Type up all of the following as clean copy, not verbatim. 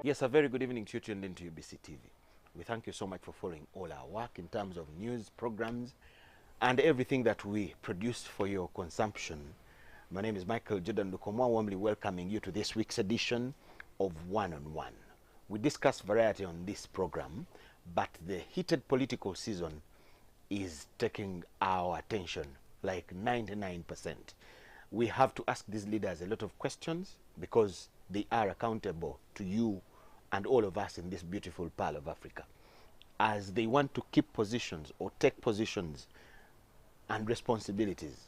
Yes, a very good evening to you tuned into UBC TV. We thank you so much for following all our work in terms of news, programs, and everything that we produce for your consumption. My name is Micheal Lukoma, warmly welcoming you to this week's edition of One on One. We discuss variety on this program, but the heated political season is taking our attention like 99%. We have to ask these leaders a lot of questions because they are accountable to you and all of us in this beautiful pearl of Africa, as they want to keep positions or take positions and responsibilities.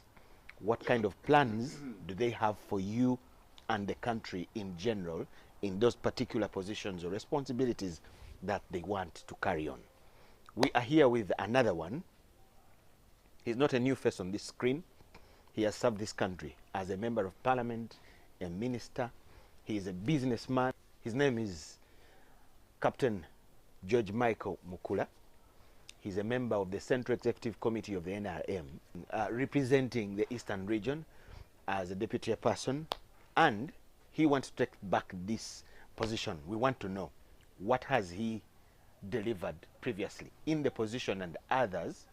What kind of plans do they have for you and the country in general in those particular positions or responsibilities that they want to carry on? We are here with another one. He's not a new face on this screen. He has served this country as a member of parliament, a minister. He is a businessman. His name is Captain George Michael MUKULA. He's a member of the Central Executive Committee of the NRM, representing the Eastern region as a deputy person, and he wants to take back this position. We want to know, what has he delivered previously in the position and others,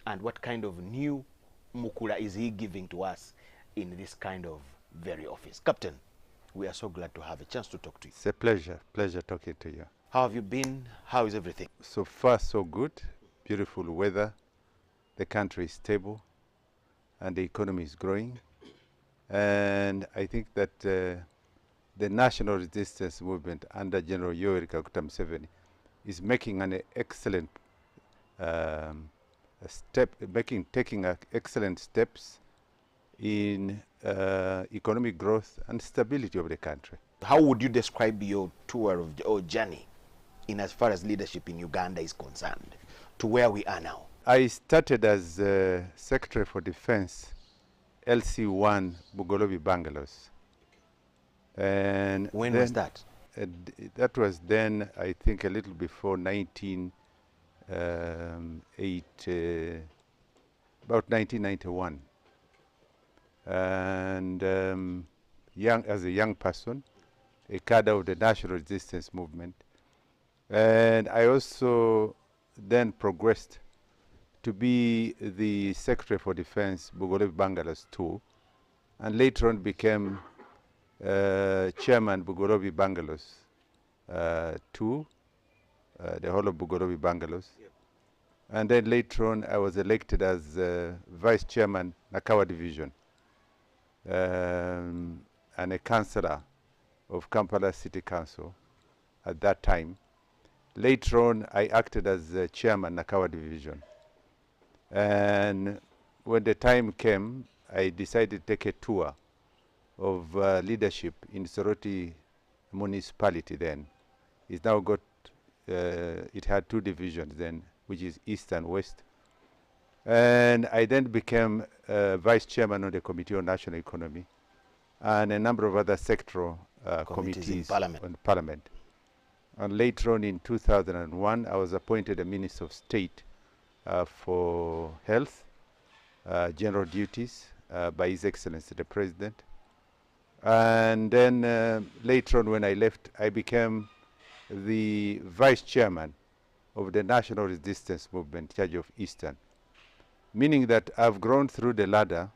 and what kind of new MUKULA is he giving to us in this kind of very office? Captain, we are so glad to have a chance to talk to you. It's a pleasure talking to you. How have you been? How is everything? So far, so good. Beautiful weather. The country is stable, and the economy is growing. And I think that the national resistance movement under General Yoweri Kaguta Museveni is making an excellent taking excellent steps in economic growth and stability of the country. How would you describe your tour or journey in as far as leadership in Uganda is concerned to where we are now? I started as Secretary for Defense, LC1 Bugolobi Bangalos. And when was that? That was then, I think, a little before about 1991. And as a young person, a cadre of the national resistance movement. And I also then progressed to be the Secretary for Defense, Bugolobi Bangalos II, and later on became Chairman Bugolobi Bangalos II, the whole of Bugolobi Bangalos. Yep. And then later on, I was elected as Vice Chairman, Nakawa Division, and a councillor of Kampala City Council at that time. Later on, I acted as Chairman, Nakawa Division. And when the time came, I decided to take a tour of leadership in Soroti municipality then. It's now got, it had two divisions then, which is East and West. And I then became Vice Chairman of the Committee on National Economy and a number of other sectoral committees in Parliament. And later on in 2001, I was appointed a Minister of State for Health, General Duties by His Excellency the President. And then later on when I left, I became the Vice Chairman of the National Resistance Movement in charge of Eastern, meaning that I've grown through the ladder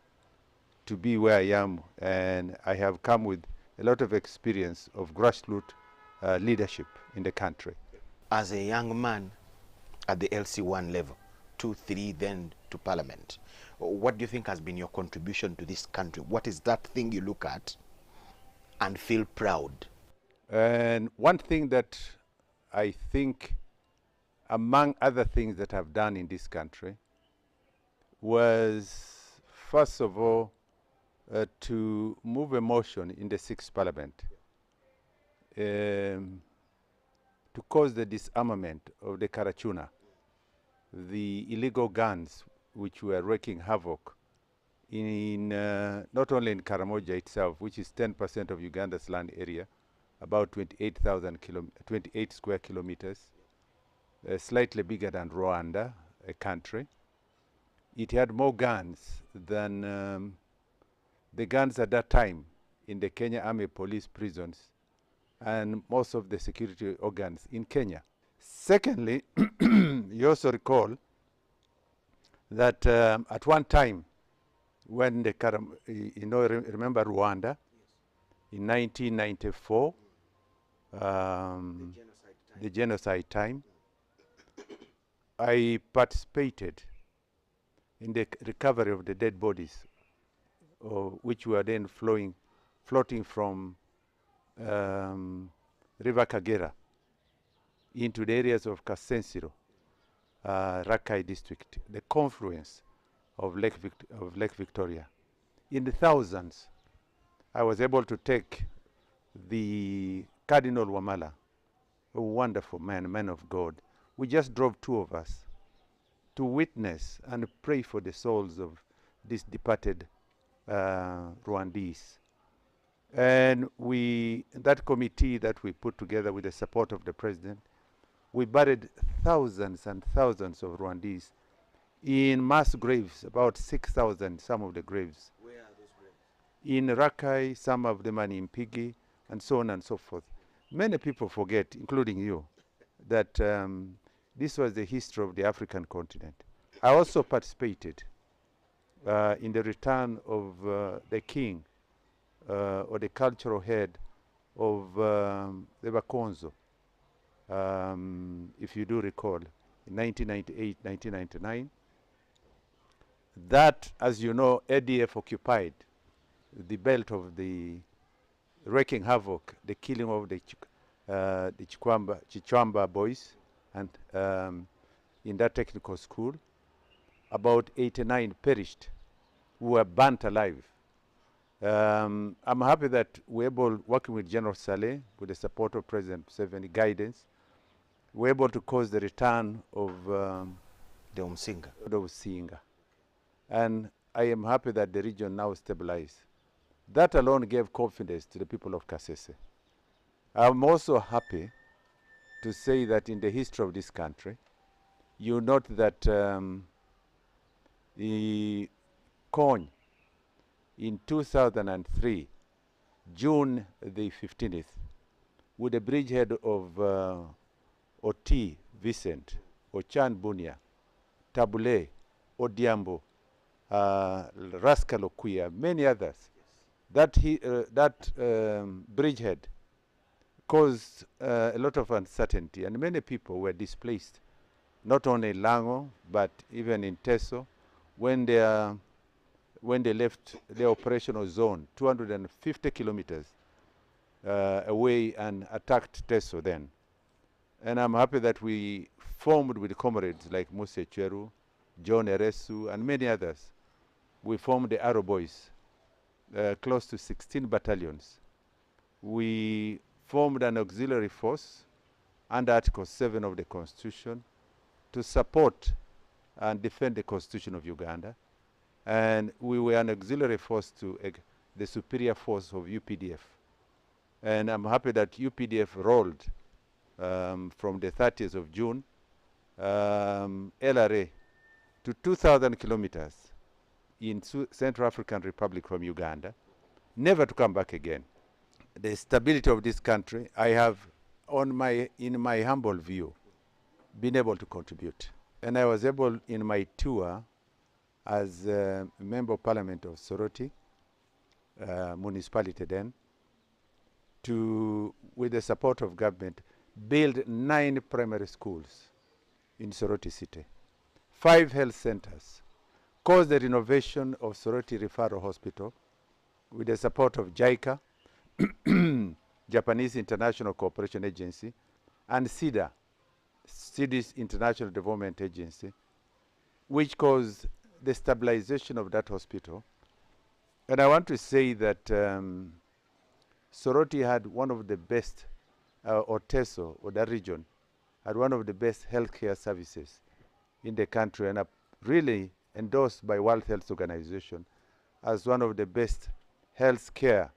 to be where I am, and I have come with a lot of experience of grassroots leadership in the country. As a young man at the LC1 level, 2, 3, then to Parliament, what do you think has been your contribution to this country? What is that thing you look at and feel proud? And one thing that I think, among other things that I've done in this country, was, first of all, to move a motion in the 6th Parliament to cause the disarmament of the Karachuna, the illegal guns which were wreaking havoc in not only in Karamoja itself, which is 10% of Uganda's land area, about 28 square kilometers, slightly bigger than Rwanda, a country. It had more guns than the guns at that time in the Kenya Army Police prisons and most of the security organs in Kenya. Secondly, you also recall that at one time when the remember Rwanda in 1994, the genocide time, I participated in the recovery of the dead bodies, which were then floating from River Kagera into the areas of Kasensiro, Rakai district, the confluence of Lake Victoria. In the thousands, I was able to take the Cardinal Wamala, a wonderful man of God. We just drove two of us to witness and pray for the souls of these departed Rwandese. And that committee that we put together with the support of the president, we buried thousands and thousands of Rwandese in mass graves, about 6,000, some of the graves. Where are those graves? In Rakai, some of them are in Pigi, and so on and so forth. Many people forget, including you, that this was the history of the African continent. I also participated in the return of the king or the cultural head of the Bakonzo, if you do recall, in 1998, 1999. That, as you know, ADF occupied the belt of the wreaking havoc, the killing of the Chichwamba boys, and in that technical school, about 89 perished, who were burnt alive. I'm happy that we're able, working with General Saleh, with the support of President Museveni guidance, we're able to cause the return of The Umsinga. And I am happy that the region now stabilized. That alone gave confidence to the people of Kasese. I'm also happy to say that in the history of this country, you note that the Kony in 2003, June the 15th, with the bridgehead of Oti Vincent, Ochan Bunia, Tabule, Odiambo, Rascal Okuya, many others. That bridgehead caused a lot of uncertainty, and many people were displaced, not only in Lango, but even in Teso, when they left the operational zone, 250 kilometers away, and attacked Teso then. And I'm happy that we formed with comrades like Mose Cheru, John Eresu, and many others. We formed the Arrow Boys, close to 16 battalions. We formed an auxiliary force under Article 7 of the Constitution to support and defend the Constitution of Uganda. And we were an auxiliary force to the superior force of UPDF. And I'm happy that UPDF rolled from the 30th of June, LRA, to 2,000 kilometers in Central African Republic from Uganda, never to come back again. The stability of this country, I have, in my humble view, been able to contribute. And I was able, in my tour as a member of parliament of Soroti, municipality then, to, with the support of government, build 9 primary schools in Soroti city, 5 health centers, cause the renovation of Soroti Referral Hospital with the support of JICA, Japanese International Cooperation Agency, and SIDA, Swedish International Development Agency, which caused the stabilization of that hospital. And I want to say that Soroti had one of the best, or Teso, or that region, had one of the best healthcare services in the country, and are really endorsed by World Health Organization as one of the best healthcare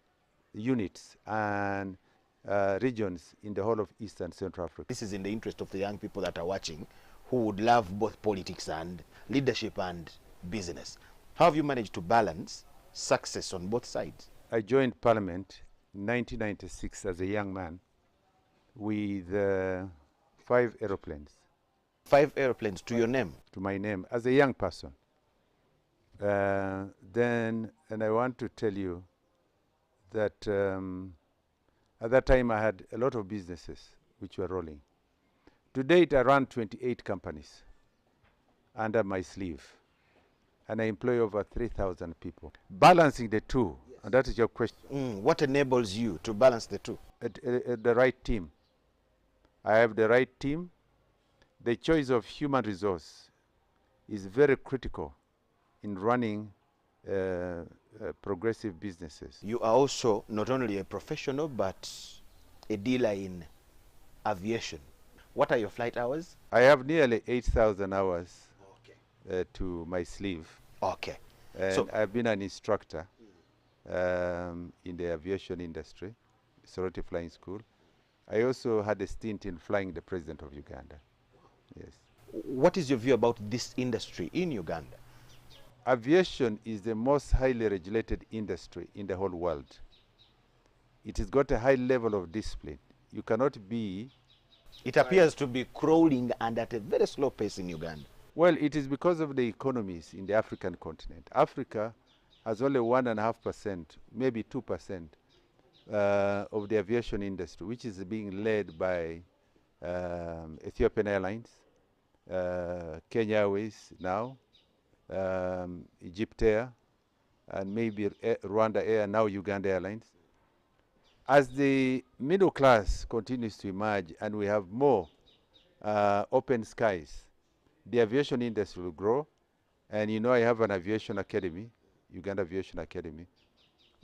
units and regions in the whole of East and Central Africa. This is in the interest of the young people that are watching, who would love both politics and leadership and business. How have you managed to balance success on both sides? I joined Parliament in 1996 as a young man, with 5 aeroplanes 5 airplanes to your name. to my name as a young person. And I want to tell you that at that time I had a lot of businesses which were rolling. To date, I run 28 companies under my sleeve, and I employ over 3,000 people. Balancing the two, and that is your question. What enables you to balance the two? At the right team. I have the right team. The choice of human resource is very critical in running progressive businesses. You are also not only a professional but a dealer in aviation. What are your flight hours? I have nearly 8,000 hours to my sleeve. Okay. And So I've been an instructor in the aviation industry, Sorority Flying School. I also had a stint in flying the president of Uganda. Yes. what is your view about this industry in Uganda? Aviation is the most highly regulated industry in the whole world. It has got a high level of discipline. You cannot be... It appears to be crawling and at a very slow pace in Uganda. Well, it is because of the economies in the African continent. Africa has only 1.5%, maybe 2% of the aviation industry, which is being led by Ethiopian Airlines, Kenya Airways now, Egypt Air, and maybe Rwanda Air, now Uganda Airlines. As the middle class continues to emerge and we have more open skies, the aviation industry will grow. And you know, I have an aviation academy, Uganda Aviation Academy.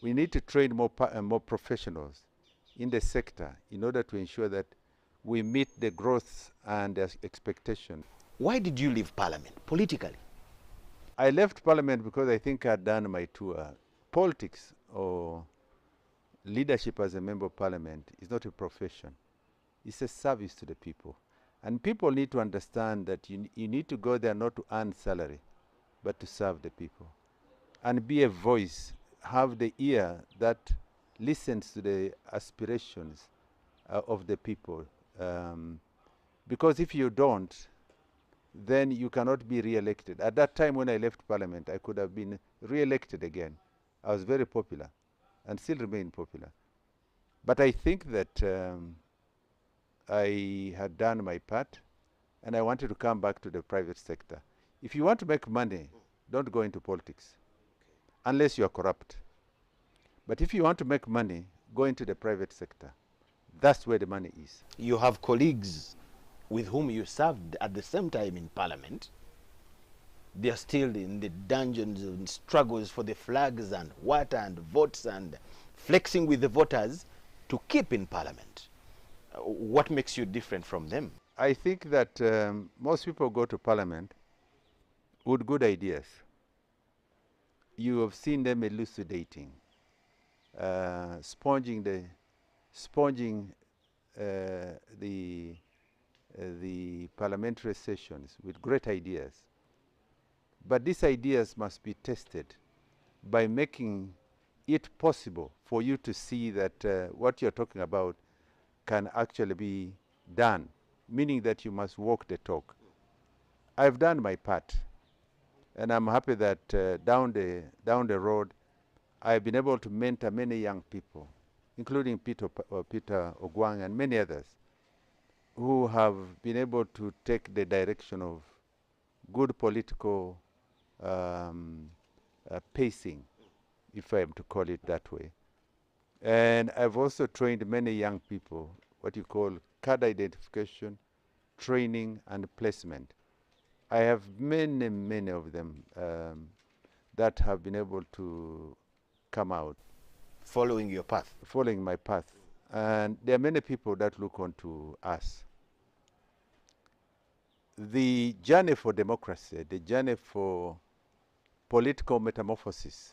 We need to train more professionals in the sector in order to ensure that we meet the growth and expectation. Why did you leave Parliament politically? I left Parliament because I think I'd done my tour. Politics or leadership as a member of Parliament is not a profession. It's a service to the people. And people need to understand that you need to go there not to earn salary, but to serve the people. And be a voice, have the ear that listens to the aspirations of the people. Because if you don't, then you cannot be re-elected. At that time when I left Parliament, I could have been re-elected again. I was very popular and still remain popular. But I think that I had done my part and I wanted to come back to the private sector. If you want to make money, don't go into politics unless you are corrupt. But if you want to make money, go into the private sector. That's where the money is. You have colleagues with whom you served at the same time in Parliament. They are still in the dungeons and struggles for the flags and water and votes and flexing with the voters to keep in Parliament. What makes you different from them? I think that most people go to Parliament with good ideas. You have seen them elucidating, sponging the parliamentary sessions with great ideas. But these ideas must be tested by making it possible for you to see that what you're talking about can actually be done, meaning that you must walk the talk. I've done my part, and I'm happy that down the road, I've been able to mentor many young people, including Peter Ogwang and many others, who have been able to take the direction of good political pacing, if I am to call it that way. And I've also trained many young people, what you call cadre identification, training, and placement. I have many of them that have been able to come out. Following your path? Following my path. And there are many people that look on to us. The journey for democracy, the journey for political metamorphosis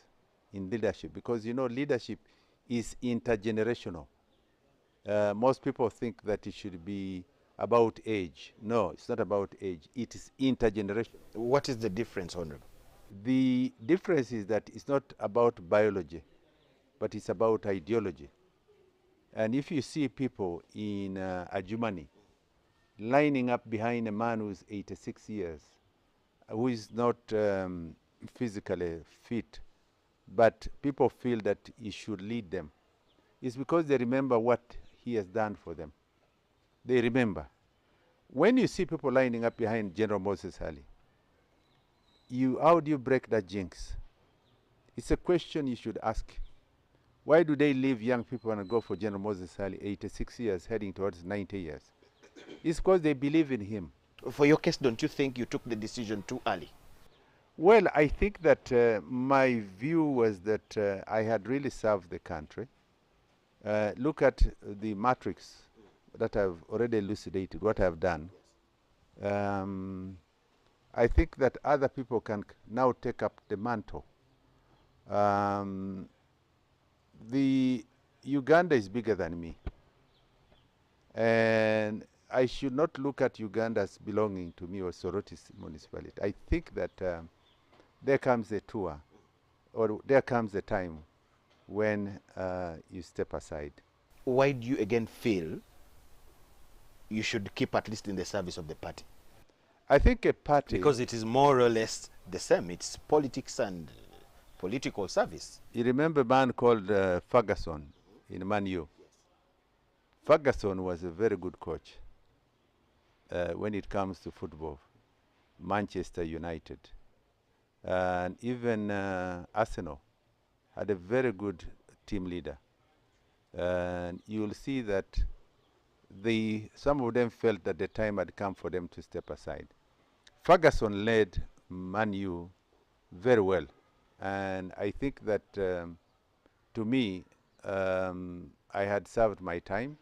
in leadership, because you know leadership is intergenerational. Most people think that it should be about age. No, it's not about age. It is intergenerational. What is the difference, Honorable? The difference is that it's not about biology, but it's about ideology. And if you see people in Adjumani lining up behind a man who's 86 years, who is not physically fit, but people feel that he should lead them, it's because they remember what he has done for them. They remember. When you see people lining up behind General Moses Ali, how do you break that jinx? It's a question you should ask. Why do they leave young people and go for General Moses Ali, 86 years, heading towards 90 years? It's because they believe in him. For your case, don't you think you took the decision too early? Well, I think that my view was that I had really served the country. Look at the matrix that I've already elucidated, what I've done. I think that other people can now take up the mantle. The Uganda is bigger than me, and I should not look at Uganda as belonging to me or Soroti municipality. I think that there comes a tour, or there comes a time when you step aside. Why do you again feel you should keep at least in the service of the party? I think a party... Because it is more or less the same. It's politics and political service. You remember a man called Ferguson in Man U? Yes. Ferguson was a very good coach when it comes to football. Manchester United. And even Arsenal had a very good team leader. And you'll see that some of them felt that the time had come for them to step aside. Ferguson led Man U very well. And I think that, to me, I had served my time.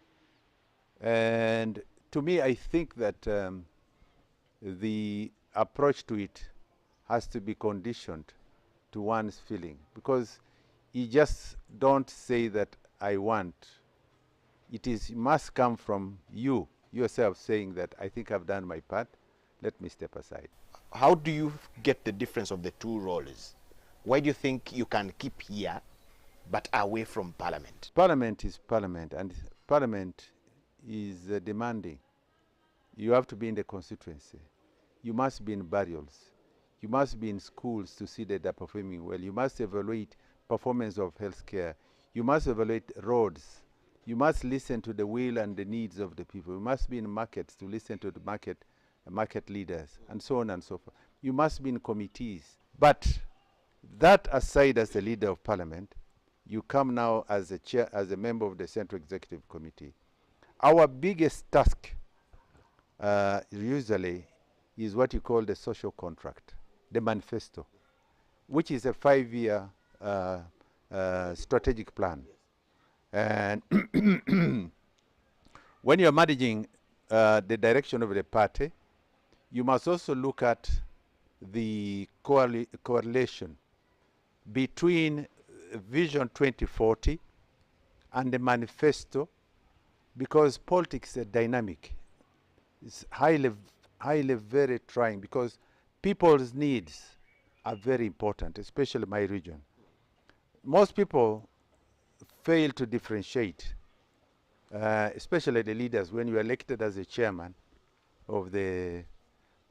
And to me, I think that the approach to it has to be conditioned to one's feeling. Because you just don't say that I want. It must come from you, yourself, saying that I think I've done my part, let me step aside. How do you get the difference of the two roles? Why do you think you can keep here but away from Parliament? Parliament is Parliament, and Parliament is demanding. You have to be in the constituency. You must be in burials. You must be in schools to see that they're performing well. You must evaluate performance of healthcare. You must evaluate roads. You must listen to the will and the needs of the people. You must be in markets to listen to the market leaders, and so on and so forth. You must be in committees. But that aside, as the leader of Parliament, you come now as a member of the Central Executive Committee. Our biggest task usually is what you call the social contract, the manifesto, which is a 5-year strategic plan. And when you're managing the direction of the party, you must also look at the correlation between Vision 2040 and the manifesto, because politics is dynamic. It's highly very trying, because people's needs are very important, especially my region. Most people fail to differentiate, especially the leaders, when you are elected as a chairman of the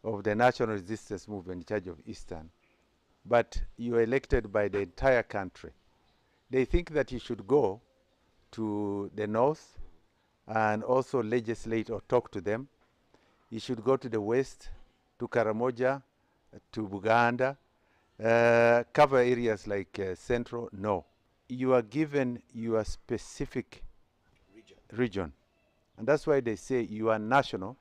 National Resistance Movement in charge of Eastern, but you are elected by the entire country. They think that you should go to the north and also legislate or talk to them. You should go to the west, to Karamoja, to Buganda, cover areas like Central. No. You are given your specific region. And that's why they say you are national,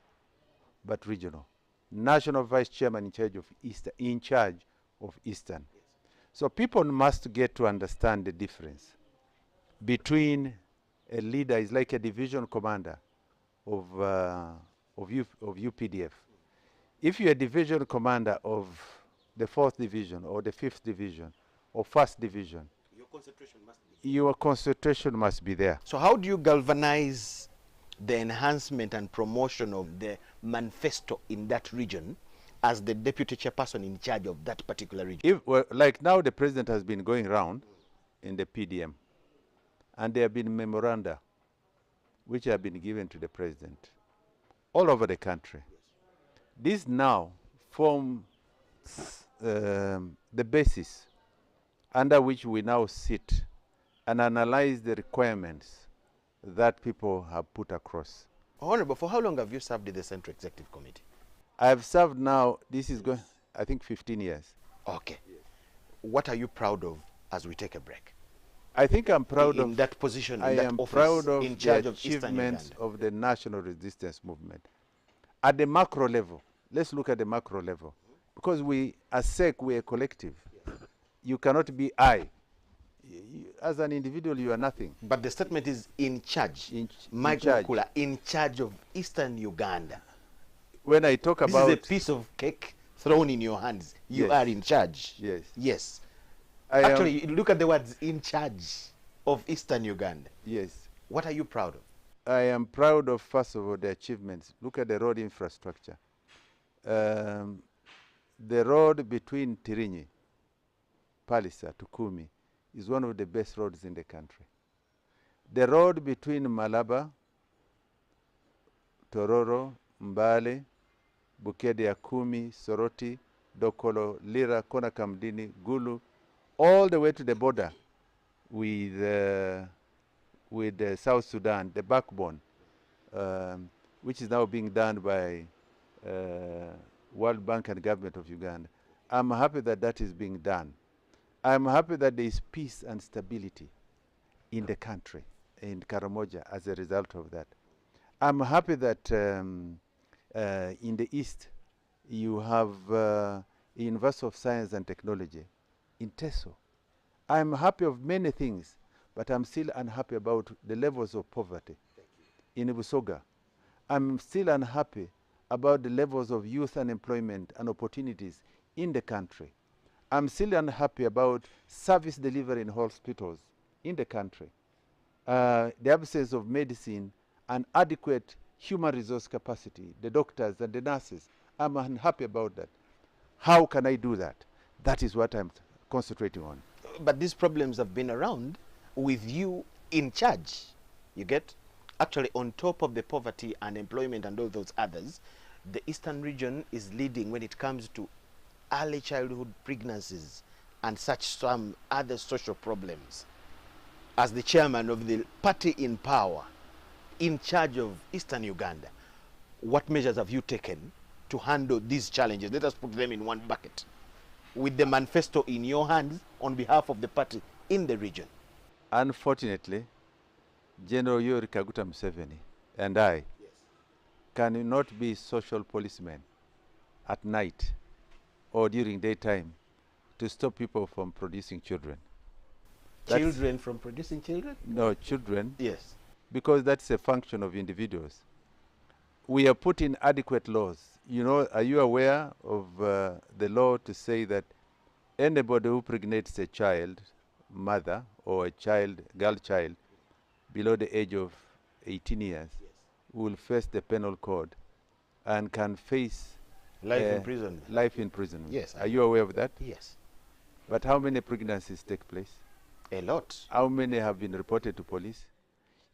but regional. National Vice Chairman in charge of Eastern, Eastern. Yes. So people must get to understand the difference between a leader is like a division commander of UPDF. If you're a division commander of the 4th Division or the 5th Division or 1st Division, your concentration must be there. So how do you galvanize the enhancement and promotion of the manifesto in that region as the deputy chairperson in charge of that particular region? Like now, the president has been going around in the PDM, and there have been memoranda which have been given to the president all over the country. These now form the basis under which we now sit and analyze the requirements that people have put across. Honorable, for how long have you served in the Central Executive Committee? I have served now, this is going, I think 15 years. Okay. What are you proud of as we take a break? I think I'm proud in of that position, I in that am office, proud of in charge the of Eastern achievements Uganda. of the national resistance movement. At the macro level, let's look at the macro level. Because we, as SEC, we are a collective. You cannot be I. As an individual, you are nothing. But the statement is in charge. MUKULA, in charge of Eastern Uganda. When I talk This about... is a piece of cake thrown in your hands. You Yes. are in charge. Yes. Yes. I Actually, look at the words in charge of Eastern Uganda. Yes. What are you proud of? I am proud of, first of all, the achievements. Look at the road infrastructure. The road between Tirinyi, Palisa to Kumi is one of the best roads in the country. The road between Malaba, Tororo, Mbale, Bukedia, Kumi, Soroti, Dokolo, Lira, Konakamdini, Gulu, all the way to the border with South Sudan, the backbone, which is now being done by World Bank and government of Uganda. I'm happy that that is being done. I'm happy that there is peace and stability in the country, in Karamoja, as a result of that. I'm happy that in the East, you have University of Science and Technology in Teso. I'm happy of many things, but I'm still unhappy about the levels of poverty in Busoga. I'm still unhappy about the levels of youth unemployment and opportunities in the country. I'm still unhappy about service delivery in hospitals in the country. The absence of medicine and adequate human resource capacity, the doctors and the nurses. I'm unhappy about that. How can I do that? That is what I'm concentrating on. But these problems have been around with you in charge. You get? Actually, on top of the poverty, unemployment, and all those others, the Eastern region is leading when it comes to early childhood pregnancies and such some other social problems. As the chairman of the party in power, in charge of Eastern Uganda, what measures have you taken to handle these challenges? Let us put them in one bucket, with the manifesto in your hands on behalf of the party in the region. Unfortunately, General Yoweri Kaguta Museveni and I cannot be social policemen at night or during daytime to stop people from producing children. Children from producing children? No, children. Yes. Because that's a function of individuals. We have put in adequate laws. You know, are you aware of the law to say that anybody who pregnates a child, mother, or a child, girl child, below the age of 18 years, will face the penal code and can face Life in prison. Life in prison. Yes. Are you aware of that? Yes. But how many pregnancies take place? A lot. How many have been reported to police?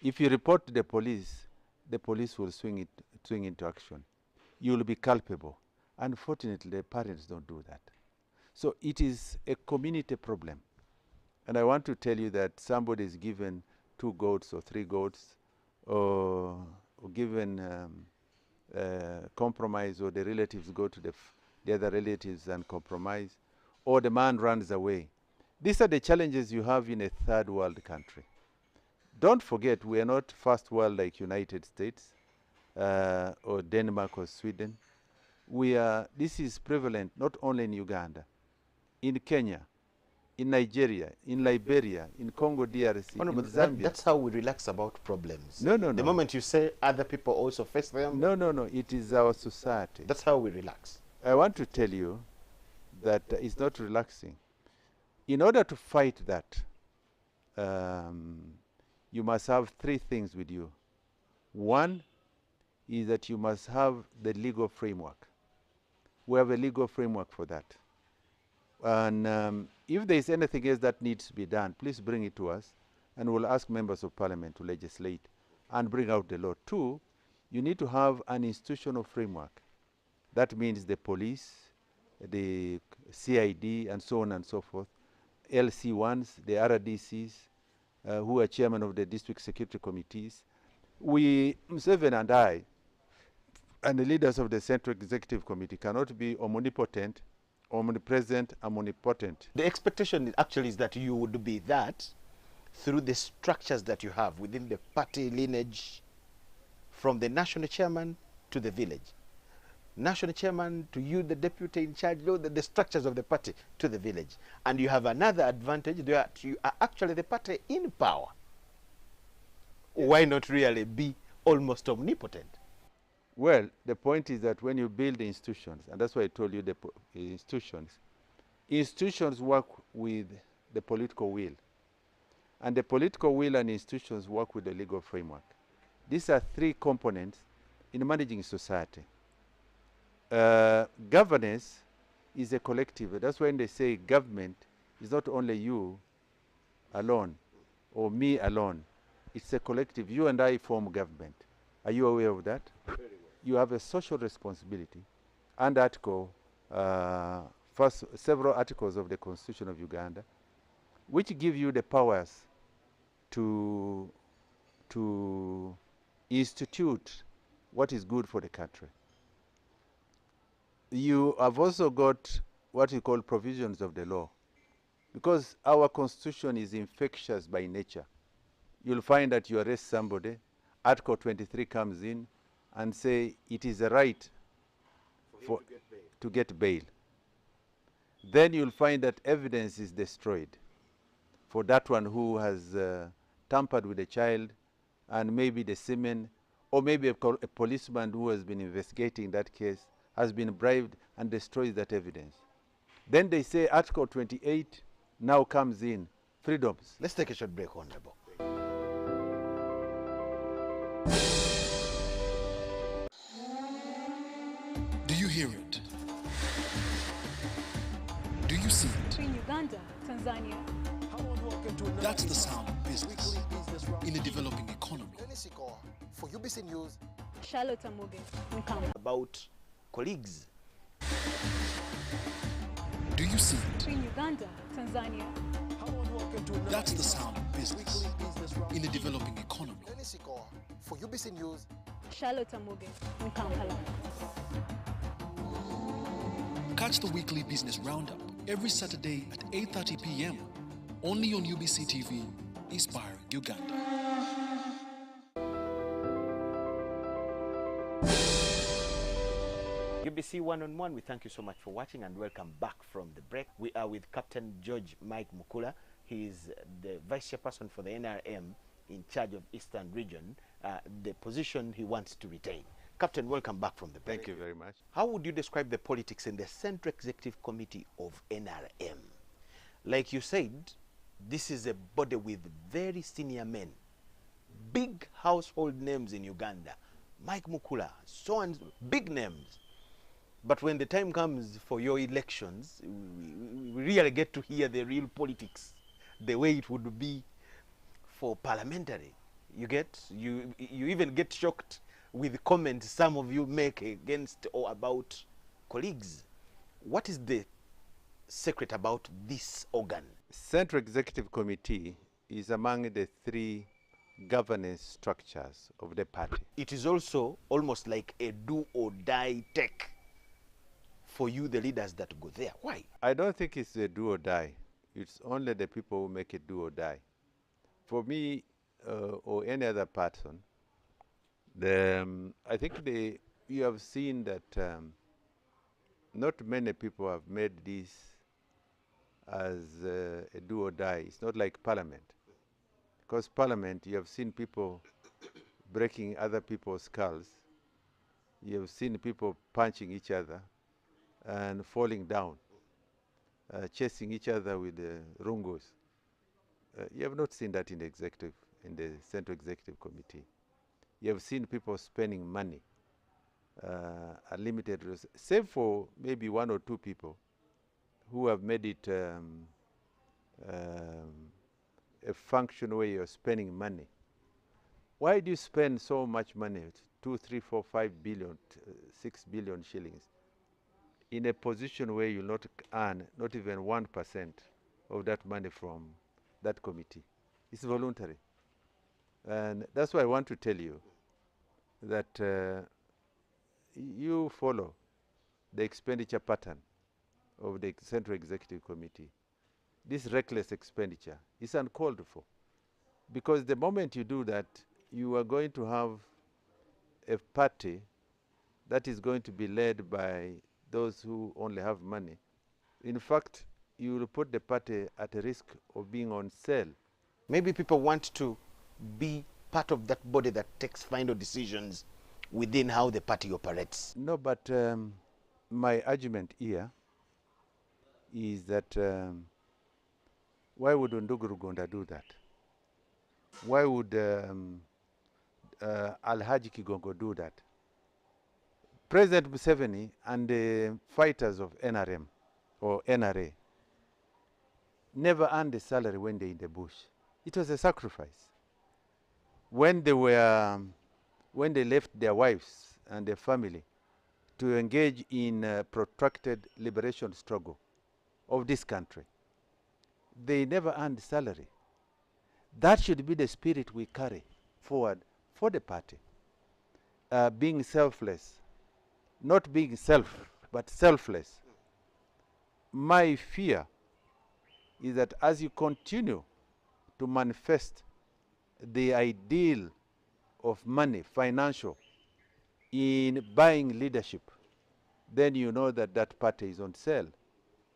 If you report to the police will swing into action. You will be culpable. Unfortunately, the parents don't do that. So it is a community problem. And I want to tell you that somebody is given 2 goats or 3 goats, or given compromise, or the relatives go to the other relatives and compromise, or the man runs away. These are the challenges you have in a third world country. Don't forget, we are not first world like United States or Denmark or Sweden. This is prevalent not only in Uganda, in Kenya, in Nigeria, in Liberia, in Congo DRC, in Zambia. That's how we relax about problems. No. The moment you say other people also face them. No. It is our society. That's how we relax. I want to tell you that it's not relaxing. In order to fight that, you must have 3 things with you. One is that you must have the legal framework. We have a legal framework for that. And if there is anything else that needs to be done, please bring it to us, and we'll ask members of parliament to legislate and bring out the law. Two, you need to have an institutional framework. That means the police, the CID, and so on and so forth, LC1s, the RDCs, who are chairman of the district security committees. We, Museveni and I, and the leaders of the Central Executive Committee cannot be omnipotent, omnipresent, and omnipotent. The expectation actually is that you would be that through the structures that you have within the party lineage, from the national chairman to the village, national chairman to you, the deputy in charge, the structures of the party to the village. And you have another advantage that you are actually the party in power. Why not really be almost omnipotent? Well, the point is that when you build institutions, and that's why I told you the institutions work with the political will. And the political will and institutions work with the legal framework. These are three components in managing society. Governance is a collective. That's when they say government is not only you alone or me alone. It's a collective. You and I form government. Are you aware of that? Very well. You have a social responsibility. And several articles of the Constitution of Uganda, which give you the powers to institute what is good for the country. You have also got what you call provisions of the law, because our constitution is infectious by nature. You'll find that you arrest somebody, Article 23 comes in and say it is a right to get bail. Then you'll find that evidence is destroyed for that one who has tampered with a child, and maybe the semen, or maybe a policeman who has been investigating that case has been bribed and destroys that evidence. Then they say Article 28 now comes in, freedoms. Let's take a short break, Honorable. Do you hear it? Do you see it? In Uganda, Tanzania. That's the sound of business in a developing economy. For UBC News, Charlotte Amuge, MUKULA. About colleagues. Do you see it? In Uganda, Tanzania. That's the sound of business in a developing economy. for UBC News, Charlotte Amuge, MUKULA. Catch the weekly business roundup every Saturday at 8:30 p.m. only on UBC TV, inspiring Uganda. UBC One-on-One, we thank you so much for watching and welcome back from the break. We are with Captain George Mike MUKULA. He is the Vice Chairperson for the NRM in charge of Eastern Region, the position he wants to retain. Captain, welcome back from the break. Thank you very much. How would you describe the politics in the Central Executive Committee of NRM? Like you said, this is a body with very senior men, big household names in Uganda. Mike MUKULA, so and big names. But when the time comes for your elections, we really get to hear the real politics, the way it would be for parliamentary. You even get shocked with comments some of you make against or about colleagues. What is the secret about this organ? Central Executive Committee is among the three governance structures of the party. It is also almost like a do-or-die tech for you, the leaders that go there. Why? I don't think it's a do or die. It's only the people who make it do or die. For me, or any other person, I think you have seen that not many people have made this as a do or die. It's not like Parliament. Because Parliament, you have seen people breaking other people's skulls. You have seen people punching each other and falling down, chasing each other with rungos. You have not seen that in the Central Executive Committee. You have seen people spending money, unlimited, save for maybe one or two people who have made it a functional way of spending money. Why do you spend so much money, 2, 3, 4, 5 billion, 6 billion shillings, in a position where you not earn not even 1% of that money from that committee? It's voluntary. And that's why I want to tell you that you follow the expenditure pattern of the Central Executive Committee. This reckless expenditure is uncalled for, because the moment you do that, you are going to have a party that is going to be led by those who only have money. In fact, you will put the party at a risk of being on sale. Maybe people want to be part of that body that takes final decisions within how the party operates. No, but my argument here is that why would Ndugu Rugonda do that? Why would Alhaji Kigongo do that? President Museveni and the fighters of NRM or NRA never earned a salary when they're in the bush. It was a sacrifice. When they left their wives and their family to engage in a protracted liberation struggle of this country, they never earned salary. That should be the spirit we carry forward for the party. Being selfless, not being self, but selfless. My fear is that as you continue to manifest the ideal of money, financial, in buying leadership, then you know that that party is on sale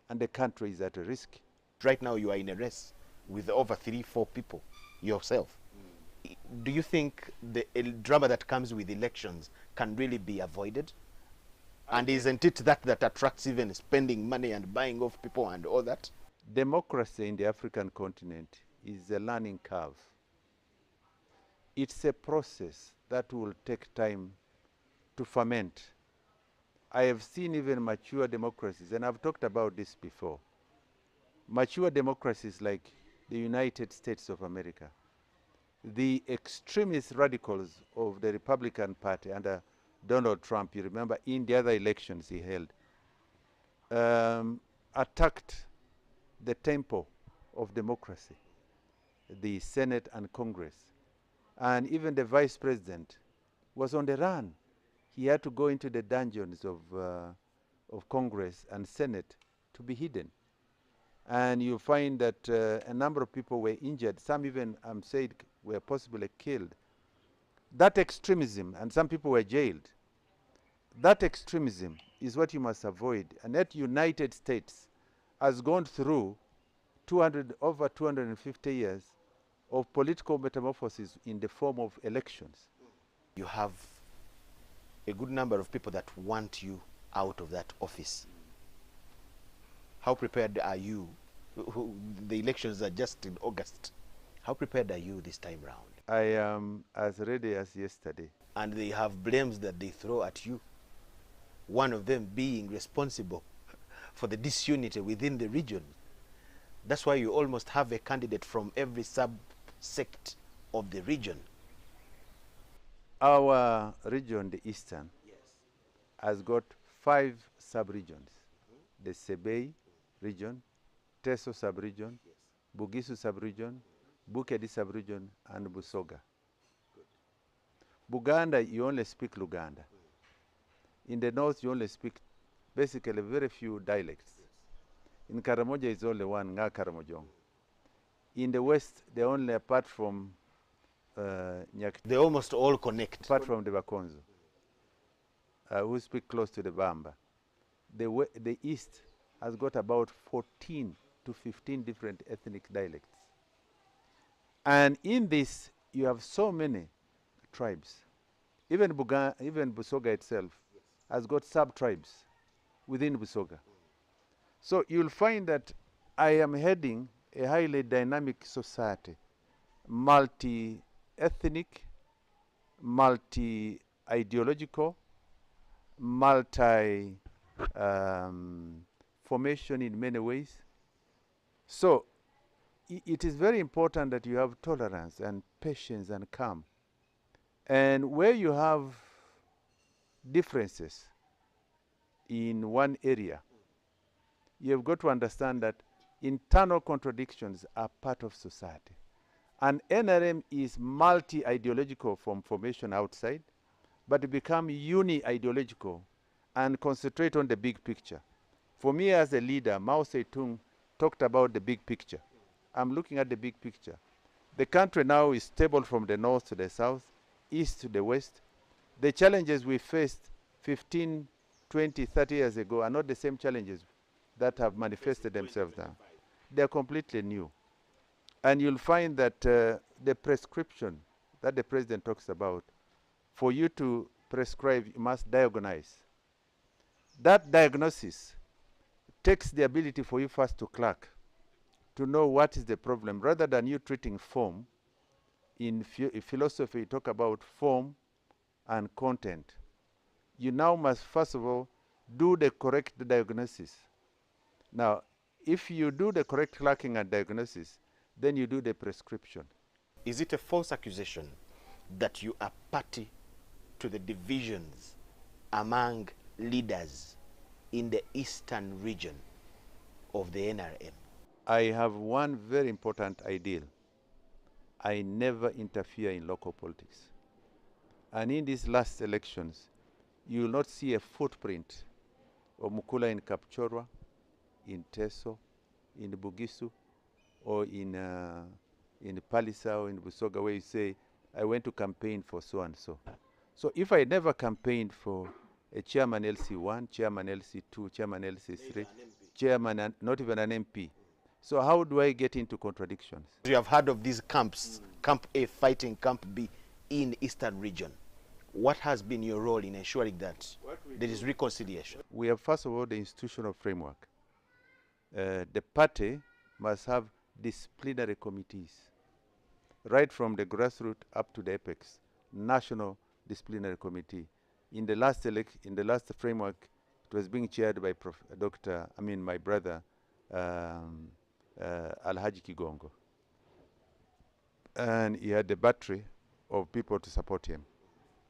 and the country is at a risk. Right now you are in a race with over 3, 4 people yourself. Do you think the drama that comes with elections can really be avoided? And isn't it that attracts even spending money and buying off people and all that? Democracy in the African continent is a learning curve. It's a process that will take time to ferment. I have seen even mature democracies, and I've talked about this before. Mature democracies like the United States of America, the extremist radicals of the Republican Party under Donald Trump, you remember in the other elections he held, attacked the temple of democracy, the Senate and Congress. And even the vice president was on the run. He had to go into the dungeons of Congress and Senate to be hidden. And you find that a number of people were injured. Some even, said, were possibly killed. That extremism, and some people were jailed. That extremism is what you must avoid. And that United States has gone through over 250 years of political metamorphosis in the form of elections. You have a good number of people that want you out of that office. How prepared are you? The elections are just in August. How prepared are you this time round? I am as ready as yesterday. And they have blames that they throw at you. One of them being responsible for the disunity within the region. That's why you almost have a candidate from every sub-sect of the region. Our region, the Eastern, has got 5 sub-regions. The Sebei region, Teso sub-region, Bugisu sub-region, Bukedi sub-region, and Busoga. Buganda, you only speak Luganda. In the north, you only speak basically very few dialects. In Karamoja, it's only one, Nga Karamojong. In the west, they only, apart from they almost all connect. Apart from the Bakonzo, who speak close to the Bamba. The east has got about 14 to 15 different ethnic dialects. And in this, you have so many tribes. Even Busoga itself has got sub-tribes within Busoga. So you'll find that I am heading a highly dynamic society, multi-ethnic, multi-ideological, multi-formation in many ways. So it is very important that you have tolerance and patience and calm And where you have differences in one area, you've got to understand that internal contradictions are part of society. And NRM is multi-ideological from formation outside, but become uni-ideological and concentrate on the big picture. For me as a leader, Mao Zedong talked about the big picture. I'm looking at the big picture. The country now is stable from the north to the south, east to the west. The challenges we faced 15, 20, 30 years ago are not the same challenges that have manifested themselves now. They're completely new. And you'll find that the prescription that the president talks about, for you to prescribe, you must diagnose. That diagnosis takes the ability for you first to clerk, to know what is the problem, rather than you treating form. In philosophy, you talk about form and content. You now must, first of all, do the correct diagnosis. Now, if you do the correct clerking and diagnosis, then you do the prescription. Is it a false accusation that you are party to the divisions among leaders in the eastern region of the NRM? I have one very important ideal. I never interfere in local politics. And in these last elections, you will not see a footprint of MUKULA in Kapchorwa, in Teso, in Bugisu, or in Palisa or in Busoga, where you say, I went to campaign for so and so. So if I never campaigned for a chairman LC1, chairman LC2, chairman LC3, chairman, and not even an MP, so how do I get into contradictions? You have heard of these camps, Camp A fighting Camp B in the eastern region. What has been your role in ensuring that there is reconciliation? We have, first of all, the institutional framework. The party must have disciplinary committees, right from the grassroots up to the apex, national disciplinary committee. In the last framework, it was being chaired by my brother, Alhaji Kigongo. And he had the battery of people to support him.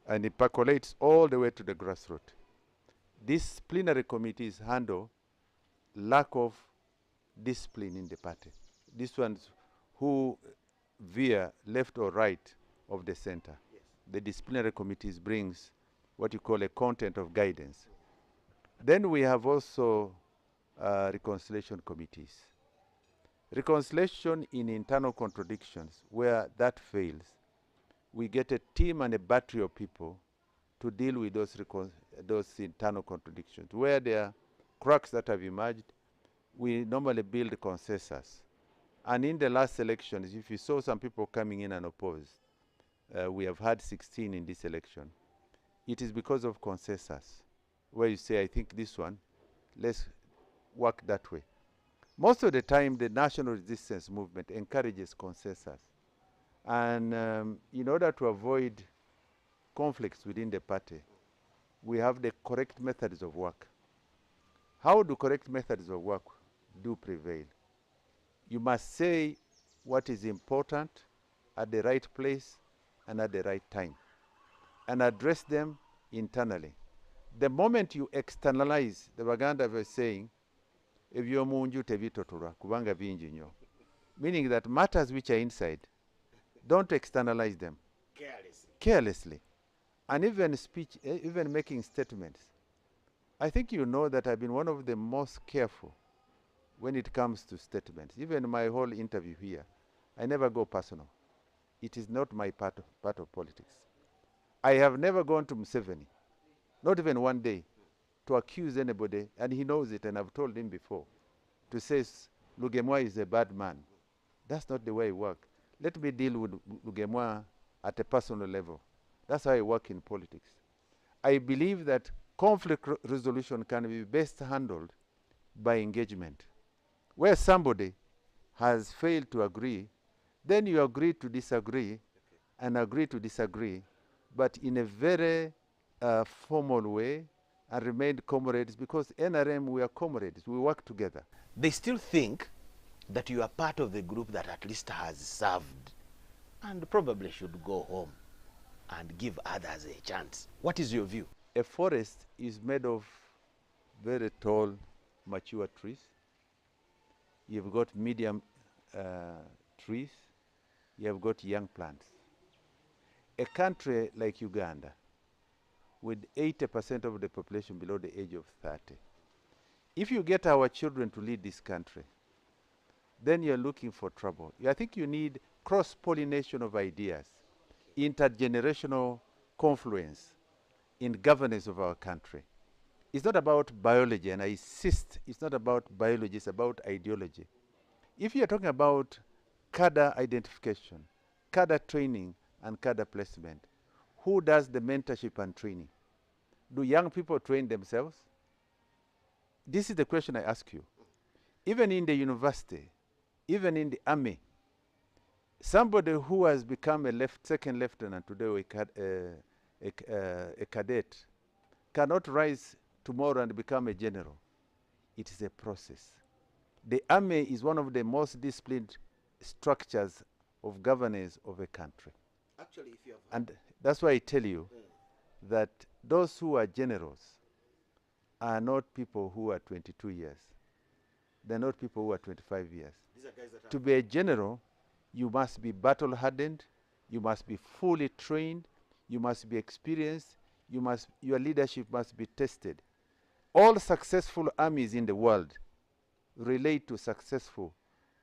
And it percolates all the way to the grassroots. Disciplinary committees handle lack of discipline in the party. These ones who veer left or right of the center. Yes. The disciplinary committees brings what you call a content of guidance. Then we have also reconciliation committees. Reconciliation in internal contradictions, where that fails, we get a team and a battery of people to deal with those internal contradictions. Where there are cracks that have emerged, we normally build consensus. And in the last elections, if you saw some people coming in and oppose, we have had 16 in this election. It is because of consensus, where you say, I think this one, let's work that way. Most of the time, the national resistance movement encourages consensus. And in order to avoid conflicts within the party, we have the correct methods of work. How do correct methods of work do prevail? You must say what is important at the right place and at the right time, and address them internally. The moment you externalize, the Baganda was saying, meaning that matters which are inside, don't externalize them carelessly. And even speech, even making statements. I think you know that I've been one of the most careful when it comes to statements. Even my whole interview here, I never go personal. It is not my part of politics. I have never gone to Museveni, not even one day, to accuse anybody, and he knows it, and I've told him before, to say Lukoma is a bad man. That's not the way I work. Let me deal with Lukoma at a personal level. That's how I work in politics. I believe that conflict resolution can be best handled by engagement. Where somebody has failed to agree, then you agree to disagree, and agree to disagree, but in a very formal way, and remain comrades, because NRM, we are comrades, we work together. They still think that you are part of the group that at least has served and probably should go home and give others a chance. What is your view? A forest is made of very tall, mature trees. You've got medium trees. You have got young plants. A country like Uganda, with 80% of the population below the age of 30, if you get our children to lead this country, then you're looking for trouble. I think you need cross-pollination of ideas, intergenerational confluence in governance of our country. It's not about biology, and I insist it's not about biology, it's about ideology. If you're talking about cadre identification, cadre training, and cadre placement, who does the mentorship and training? Do young people train themselves? This is the question I ask you. Even in the university, even in the army, somebody who has become a second lieutenant today, or a cadet, cannot rise tomorrow and become a general. It is a process. The army is one of the most disciplined structures of governance of a country. Actually, if you have... And that's why I tell you that those who are generals are not people who are 22 years. They're not people who are 25 years. These are guys that To be a general, you must be battle-hardened, you must be fully trained, you must be experienced, your leadership must be tested. All successful armies in the world relate to successful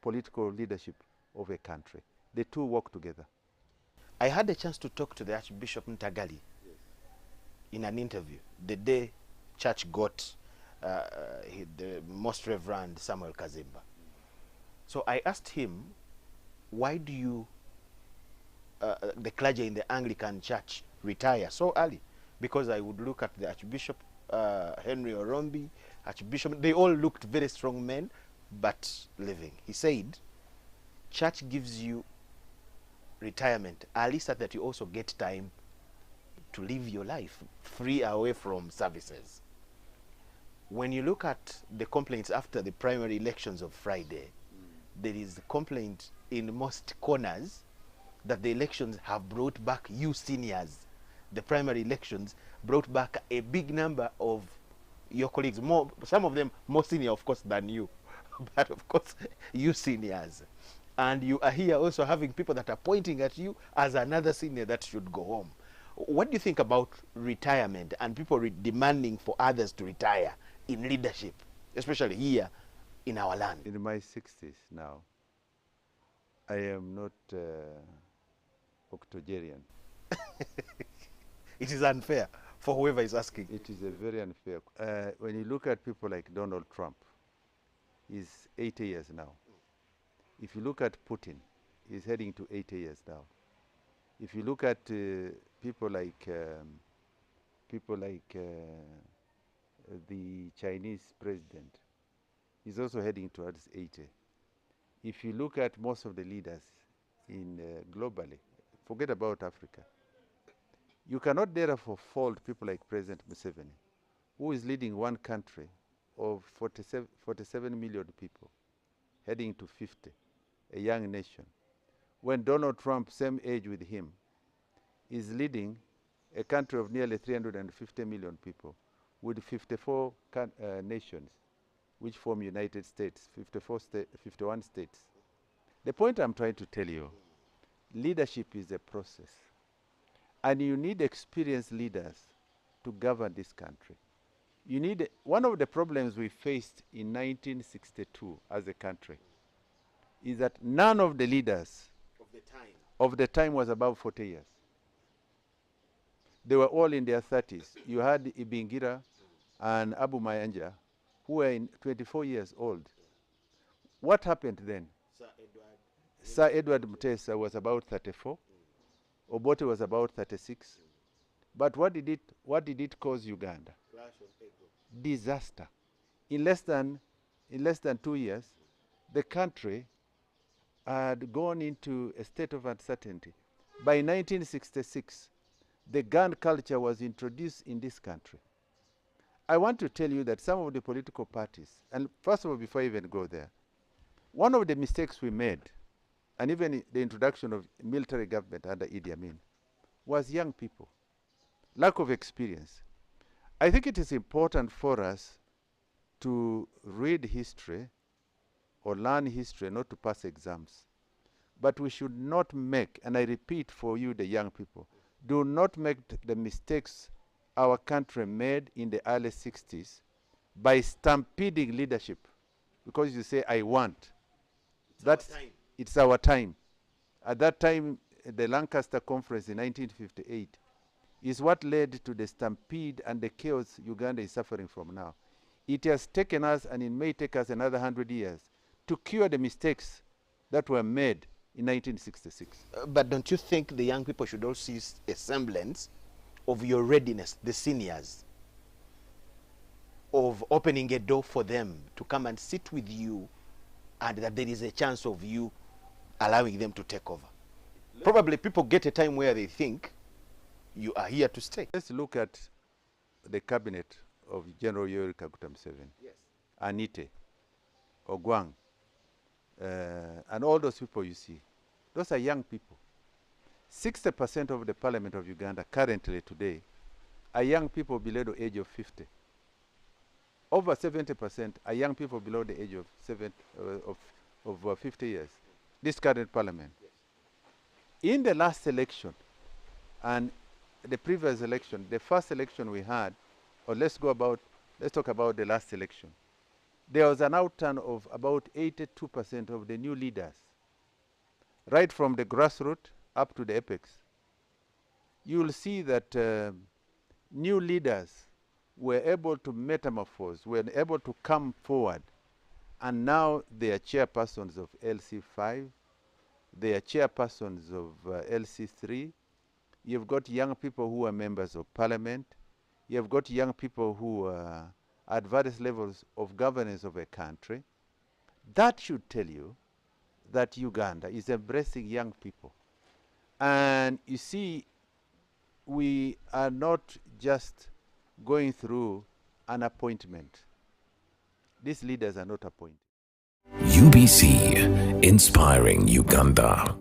political leadership of a country. The two work together. I had a chance to talk to the Archbishop Ntagali in an interview the day church got the Most Reverend Samuel Kazimba. So I asked him, why do you, the clergy in the Anglican Church, retire so early? Because I would look at the Archbishop Henry Orombi, Archbishop, they all looked very strong men, but living. He said, church gives you retirement early so that you also get time to live your life free away from services. When you look at the complaints after the primary elections of Friday, there is a complaint in most corners that the elections have brought back you seniors. The primary elections brought back a big number of your colleagues, more, some of them more senior, of course, than you, but of course, you seniors. And you are here also having people that are pointing at you as another senior that should go home. What do you think about retirement and people demanding for others to retire in leadership, especially here in our land? In my 60s now, I am not octogenarian. It is unfair for whoever is asking. It is a very unfair. When you look at people like Donald Trump, he's 80 years now. If you look at Putin, he's heading to 80 years now. If you look at people like the Chinese president, he's also heading towards 80. If you look at most of the leaders in globally, forget about Africa, you cannot therefore fault people like President Museveni, who is leading one country of 47 million people, heading to 50, a young nation, when Donald Trump, same age with him, is leading a country of nearly 350 million people with 54 nations, which form United States, 51 states. The point I'm trying to tell you, leadership is a process. And you need experienced leaders to govern this country. You need, one of the problems we faced in 1962 as a country is that none of the leaders of the time was above 40 years. They were all in their 30s. You had Ibingira and Abu Mayanja, who were in 24 years old. What happened then? Sir Edward Mutesa was about 34. Obote was about 36. But what did it cause Uganda? Disaster. In less than 2 years, the country had gone into a state of uncertainty. By 1966, the gun culture was introduced in this country. I want to tell you that some of the political parties, and first of all, before I even go there, one of the mistakes we made, and even the introduction of military government under Idi Amin, was young people, lack of experience. I think it is important for us to read history or learn history, not to pass exams. But we should not make, and I repeat for you, the young people, do not make the mistakes our country made in the early 60s by stampeding leadership. Because you say, I want. It's our time. At that time, the Lancaster Conference in 1958 is what led to the stampede and the chaos Uganda is suffering from now. It has taken us, and it may take us another 100 years, to cure the mistakes that were made in 1966. But don't you think the young people should also see a semblance of your readiness, the seniors, of opening a door for them to come and sit with you, and that there is a chance of you allowing them to take over? Probably people get a time where they think you are here to stay. Let's look at the cabinet of General Yoweri Kaguta Museveni. Yes. Anite, Ogwang, and all those people you see. Those are young people. 60% of the parliament of Uganda currently today are young people below the age of 50. Over 70% are young people below the age of 50 years. This current parliament. Yes. In the last election and the previous election, the first election we had, or let's talk about the last election. There was an outturn of about 82% of the new leaders, right from the grassroots up to the apex. You will see that new leaders were able to metamorphose, were able to come forward, and now they are chairpersons of LC5, they are chairpersons of LC3. You've got young people who are members of parliament. You've got young people who are at various levels of governance of a country. That should tell you that Uganda is embracing young people. And you see, we are not just going through an appointment. These leaders are not appointed. UBC, inspiring Uganda.